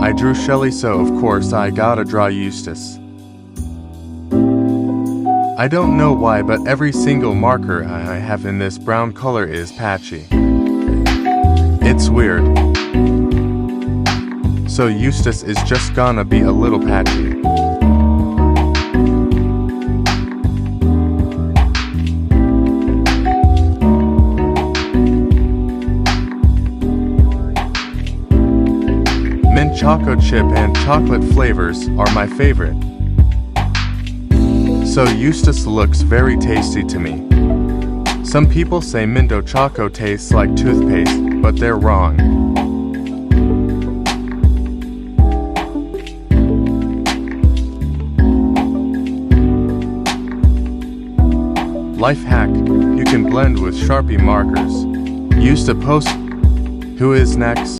I drew Shelley, so of course I gotta draw Eustace. I don't know why, but every single marker I have in this brown color is patchy. It's weird. So Eustace is just gonna be a little patchy. Mint choco chip and chocolate flavors are my favorite. So Eustace looks very tasty to me. Some people say Minto Choco tastes like toothpaste, but they're wrong. Life hack: you can blend with Sharpie markers. Use to post. Who is next?